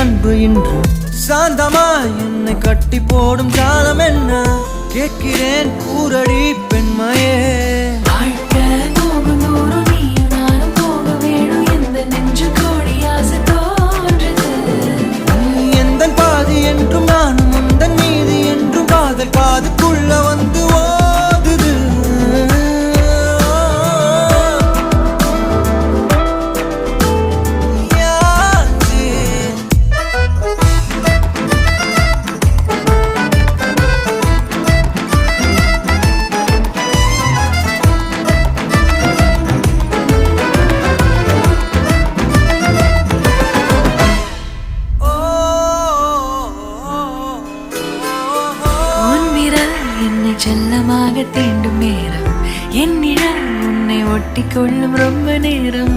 அன்பு இன்று சாந்தமாய் என்னை கட்டி போடும் காலம் என்ன கேட்கிறேன் கூரடி பெண்மையே எந்தன் பாதி என்றும் நானும் உந்தன் மீதி என்றும் காதல் காதுக்குள்ள வந்து ஓதுது என்னை செல்லமாக தீண்டும் நேரம் என் நிழல் உன்னை ஒட்டிக்கொள்ளும் ரொம்ப நேரம்